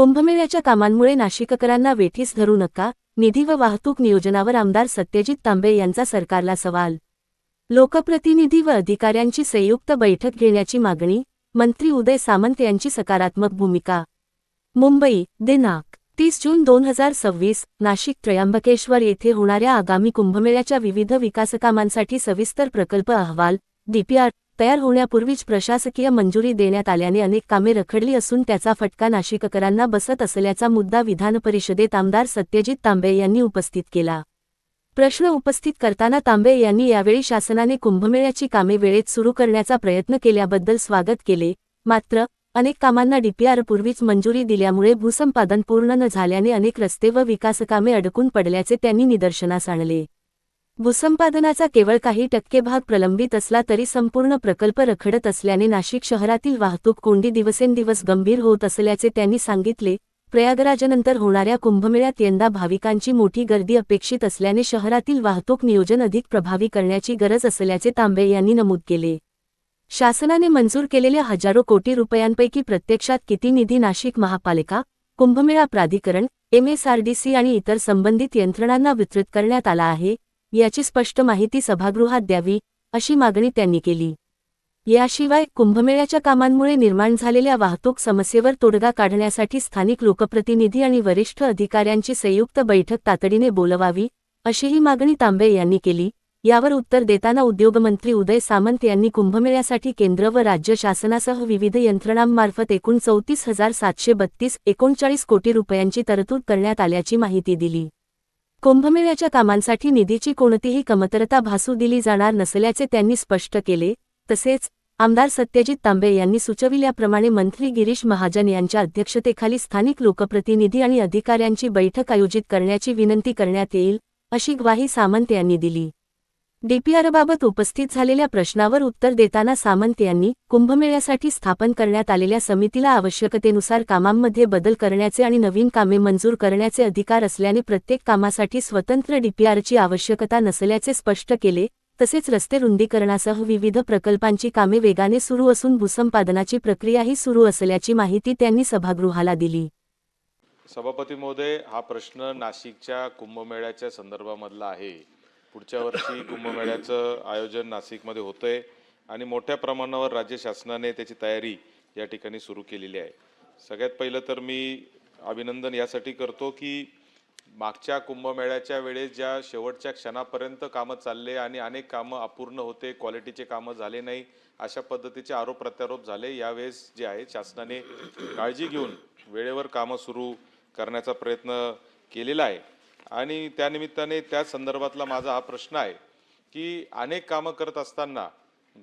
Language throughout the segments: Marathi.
कुंभमेळ्याच्या कामांमुळे नाशिककरांना वेठीस धरू नका, निधी व वाहतूक नियोजनावर आमदार सत्यजित तांबे यांचा सरकारला सवाल। लोकप्रतिनिधी व अधिकाऱ्यांची संयुक्त बैठक घेण्याची मागणी, मंत्री उदय सामंत यांची सकारात्मक भूमिका। मुंबई, दिनांक 30 जून 2026, नाशिक त्र्यंबकेश्वर येथे होणाऱ्या आगामी कुंभमेळ्याच्या विविध विकासकामांसाठी सविस्तर प्रकल्प अहवाल DPR तयार होण्यापूर्वीच प्रशासकीय मंजुरी देण्यात आल्याने अनेक कामे रखडली असून त्याचा फटका नाशिककरांना बसत असल्याचा मुद्दा विधानपरिषदेत आमदार सत्यजित तांबे यांनी उपस्थित केला। प्रश्न उपस्थित करताना तांबे यांनी यावेळी शासनाने कुंभमेळ्याची कामे वेळेत सुरू करण्याचा प्रयत्न केल्याबद्दल स्वागत केले, मात्र अनेक कामांना DPR पूर्वीच मंजुरी दिल्यामुळे भूसंपादन पूर्ण न झाल्याने अनेक रस्ते व विकासकामे अडकून पडल्याचे त्यांनी निदर्शनास आणले। भूसंपादनाचा केवळ काही टक्के भाग प्रलंबित असला तरी संपूर्ण प्रकल्प रखडत असल्याने नाशिक शहरातील वाहतूक कोंडी दिवसेंदिवस गंभीर होत असल्याचे त्यांनी सांगितले। प्रयागराजनंतर होणाऱ्या कुंभमेळ्यात यंदा भाविकांची मोठी गर्दी अपेक्षित असल्याने शहरातील वाहतूक नियोजन अधिक प्रभावी करण्याची गरज असल्याचे तांबे यांनी नमूद केले। शासनाने मंजूर केलेल्या हजारो कोटी रुपयांपैकी प्रत्यक्षात किती निधी नाशिक महापालिका, कुंभमेळा प्राधिकरण, MSRDC आणि इतर संबंधित यंत्रणांना वितरित करण्यात आला आहे, याची स्पष्ट माहिती सभागृहात द्यावी, अशी मागणी त्यांनी केली। याशिवाय कुंभमेळ्याच्या कामांमुळे निर्माण झालेल्या वाहतूक समस्येवर तोडगा काढण्यासाठी स्थानिक लोकप्रतिनिधी आणि वरिष्ठ अधिकाऱ्यांची संयुक्त बैठक तातडीने बोलवावी, अशीही मागणी तांबे यांनी केली। यावर उत्तर देताना उद्योगमंत्री उदय सामंत यांनी कुंभमेळ्यासाठी केंद्र व राज्य शासनासह विविध यंत्रणांमार्फत एकूण 34,732.39 कोटी रुपयांची तरतूद करण्यात आल्याची माहिती दिली। कुंभमेळ्याच्या कामांसाठी निधीची कोणतीही कमतरता भासू दिली जाणार नसल्याचे त्यांनी स्पष्ट केले। तसेच आमदार सत्यजित तांबे यांनी सुचविल्याप्रमाणे मंत्री गिरीश महाजन यांच्या अध्यक्षतेखाली स्थानिक लोकप्रतिनिधी आणि अधिकाऱ्यांची बैठक आयोजित करण्याची विनंती करण्यात येईल, अशी ग्वाही सामंत यांनी दिली। DPRबाबत उपस्थित झालेल्या प्रश्नावर उत्तर देताना सामंत यांनी कुंभमेळ्यासाठी स्थापन करण्यात आलेल्या समितीला आवश्यकतेनुसार कामांमध्ये बदल करण्याचे आणि नवीन कामे मंजूर करण्याचे अधिकार असल्याने प्रत्येक कामासाठी स्वतंत्र DPRची आवश्यकता नसल्याचे स्पष्ट केले। तसेच रस्ते रुंदीकरणासह विविध प्रकल्पांची कामे वेगाने सुरू असून भूसंपादनाची प्रक्रियाही सुरू असल्याची माहिती त्यांनी सभागृहाला दिली। सभापती महोदय, हा प्रश्न नाशिकच्या कुंभमेळ्याच्या संदर्भामधला आहे। पुढच्या वर्षी कुंभमेळ्याचं आयोजन नाशिकमध्ये होतंय आणि मोठ्या प्रमाणावर राज्य शासनाने त्याची तयारी या ठिकाणी सुरू केलेली आहे। सगळ्यात पहिलं तर मी अभिनंदन यासाठी करतो की मागच्या कुंभमेळ्याच्या वेळेस ज्या शेवटच्या क्षणापर्यंत कामं चालले आणि अनेक कामं अपूर्ण होते, क्वालिटीचे कामं झाले नाही, अशा पद्धतीचे आरोप प्रत्यारोप झाले। यावेळेस जे आहे शासनाने काळजी घेऊन वेळेवर कामं सुरू करण्याचा प्रयत्न केलेला आहे आणि त्यानिमित्ताने त्या संदर्भातला माझा हा प्रश्न आहे की अनेक कामं करत असताना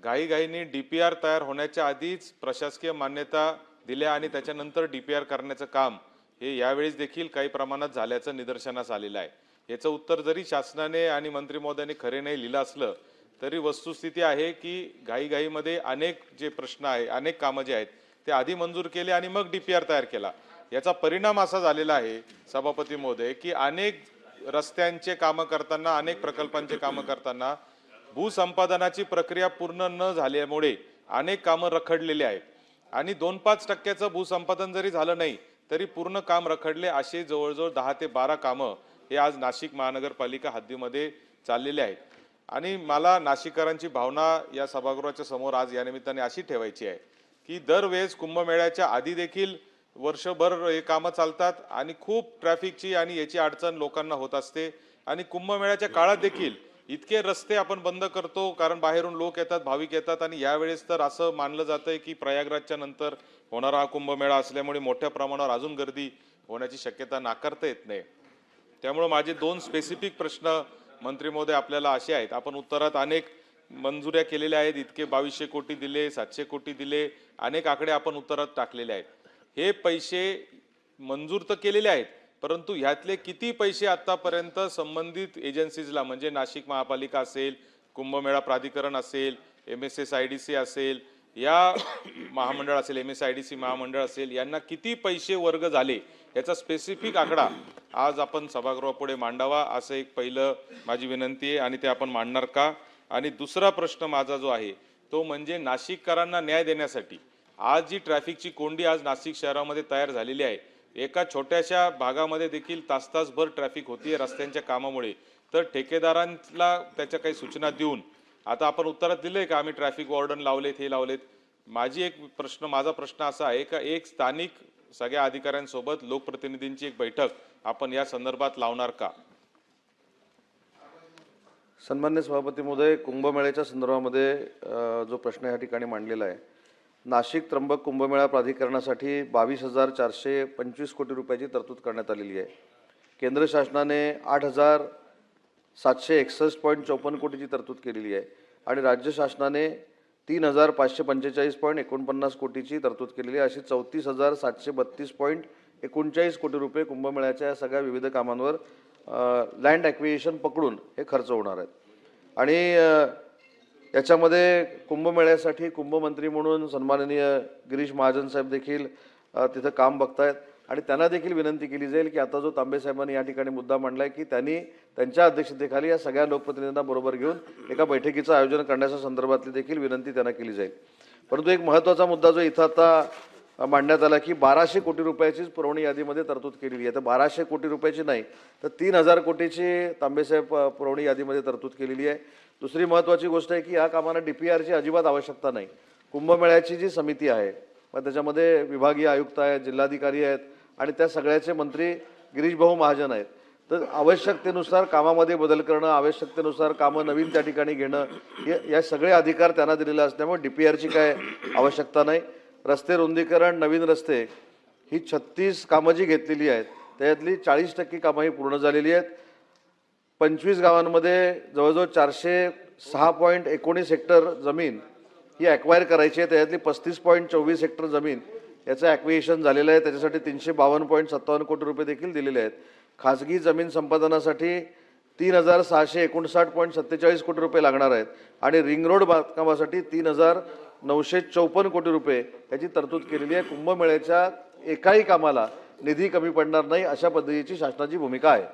घाईघाईने DPR तयार होण्याच्या आधीच प्रशासकीय मान्यता दिल्या आणि त्याच्यानंतर DPR करण्याचं काम हे यावेळेस देखील काही प्रमाणात झाल्याचं निदर्शनास आलेलं आहे। याचं उत्तर जरी शासनाने आणि मंत्री महोदयांनी खरे नाही लिहिलं असलं तरी वस्तुस्थिती आहे की घाईघाईमध्ये अनेक जे प्रश्न आहे, अनेक कामं जे आहेत ते आधी मंजूर केले आणि मग DPR तयार केला। याचा परिणाम असा झालेला आहे सभापती महोदय की अनेक रस्त्यांचे कामं करताना, अनेक प्रकल्पांचे कामं करताना भूसंपादनाची प्रक्रिया पूर्ण न झाल्यामुळे अनेक कामं रखडलेली आहेत आणि 2-5% भूसंपादन जरी झालं नाही तरी पूर्ण काम रखडले। असे जवळजवळ 10 ते 12 कामं हे आज नाशिक महानगरपालिका हद्दीमध्ये चाललेले आहेत आणि मला नाशिककरांची भावना या सभागृहाच्या समोर आज या निमित्ताने अशी ठेवायची आहे की दरवेळेस कुंभमेळ्याच्या आधी देखील वर्षभर हे कामं चालतात आणि खूप ट्रॅफिकची आणि याची अडचण लोकांना होत असते आणि कुंभमेळ्याच्या काळात देखील इतके रस्ते आपण बंद करतो कारण बाहेरून लोक येतात, भाविक येतात आणि यावेळेस तर असं मानलं जातंय की प्रयागराजच्या नंतर होणारा हा कुंभमेळा असल्यामुळे मोठ्या प्रमाणावर अजून गर्दी होण्याची शक्यता नाकारता येत नाही। त्यामुळे माझे 2 स्पेसिफिक प्रश्न मंत्री महोदय आपल्याला असे आहेत। आपण उत्तरात अनेक मंजुऱ्या केलेल्या आहेत, इतके 2200 कोटी दिले, 700 कोटी दिले, अनेक आकडे आपण उत्तरात टाकलेले आहेत। हे पैसे मंजूर तर केलेले आहेत परंतु ह्यातले किती पैसे आतापर्यंत संबंधित एजन्सीजला म्हणजे नाशिक महापालिका असेल, कुंभमेळा प्राधिकरण असेल, MSSIDC असेल, या महामंडळ असेल, MSIDC महामंडळ असेल, यांना किती पैसे वर्ग झाले याचा स्पेसिफिक आकडा आज आपण सभागृहापुढे मांडावा, असं एक पहिलं माझी विनंती आहे आणि ते आपण मांडणार का? आणि दुसरा प्रश्न माझा जो आहे तो म्हणजे नाशिककरांना न्याय देण्यासाठी आज जी ट्रॅफिकची कोंडी आज नाशिक शहरामध्ये तयार झालेली आहे एका छोट्याशा भागामध्ये देखील तास तासभर ट्रॅफिक होतीये रस्त्यांच्या कामामुळे. तर ठेकेदारांना त्याच्या काही सूचना देऊन आता आपण उत्तरात दिलंय का आम्ही ट्रॅफिक वॉर्डन लावलेत, हे लावलेत. माझा प्रश्न असा आहे का एक स्थानिक सगळ्या अधिकाऱ्यांसोबत लोकप्रतिनिधींची एक बैठक आपण या संदर्भात लावणार का? सन्मान्य सभापती महोदय, कुंभमेळ्याच्या संदर्भामध्ये जो प्रश्न या ठिकाणी मांडलेला आहे, नाशिक त्र्यंबक कुंभमेळा प्राधिकरणासाठी 22,425 कोटी रुपयाची तरतूद करण्यात आलेली आहे. केंद्र शासनाने 8,761.54 कोटीची तरतूद केलेली आहे आणि राज्य शासनाने 3,545.49 कोटीची तरतूद केलेली आहे. अशी 34,732.39 कोटी रुपये कुंभमेळ्याच्या सगळ्या विविध कामांवर लँड ॲक्विजिशन पकडून हे खर्च होणार आहेत. आणि याच्यामध्ये कुंभमेळ्यासाठी कुंभमंत्री म्हणून सन्माननीय गिरीश महाजन साहेब देखील तिथं काम बघतायत आणि त्यांना देखील विनंती केली जाईल की आता जो तांबे साहेबांनी या ठिकाणी मुद्दा मांडला आहे की त्यांनी त्यांच्या अध्यक्षतेखाली या सगळ्या लोकप्रतिनिधींना बरोबर घेऊन एका बैठकीचं आयोजन करण्याच्या संदर्भातली देखील विनंती त्यांना केली जाईल. परंतु एक महत्त्वाचा मुद्दा जो इथं आता मांडण्यात आला की 1,200 कोटी रुपयाचीच पुरवणी यादीमध्ये तरतूद केलेली आहे. तर 1,200 कोटी रुपयाची नाही तर 3,000 कोटीची तांबेसाहेब पुरवणी यादीमध्ये तरतूद केलेली आहे. दुसरी महत्त्वाची गोष्ट आहे की या कामांना DPRची अजिबात आवश्यकता नाही. कुंभमेळ्याची जी समिती आहे मग त्याच्यामध्ये विभागीय आयुक्त आहेत, जिल्हाधिकारी आहेत आणि त्या सगळ्याचे मंत्री गिरीश भाऊ महाजन आहेत. तर आवश्यकतेनुसार कामामध्ये बदल करणं, आवश्यकतेनुसार कामं नवीन त्या ठिकाणी घेणं या सगळे अधिकार त्यांना दिलेले असल्यामुळे DPRची काय आवश्यकता नाही. रस्ते रुंदीकरण, नवीन रस्ते ही 36 कामं जी घेतलेली आहेत त्यातली 40% कामं ही पूर्ण झालेली आहेत. 25 गावांमध्ये जवळजवळ 406.19 हेक्टर जमीन ही ॲक्वायर करायची आहे. त्यातली 35.24 हेक्टर जमीन याचं ॲक्विजिशन झालेलं आहे. त्याच्यासाठी 352.57 कोटी रुपये देखील दिलेले आहेत. खाजगी जमीन संपादनासाठी 3,659.47 कोटी रुपये लागणार आहेत आणि रिंग रोड बांधकामासाठी 3,954 कोटी रुपये याची तरतूद केलेली आहे. कुंभमेळ्याच्या एकाही कामाला निधी कमी पडणार नाही अशा पद्धतीची शासनाची भूमिका आहे.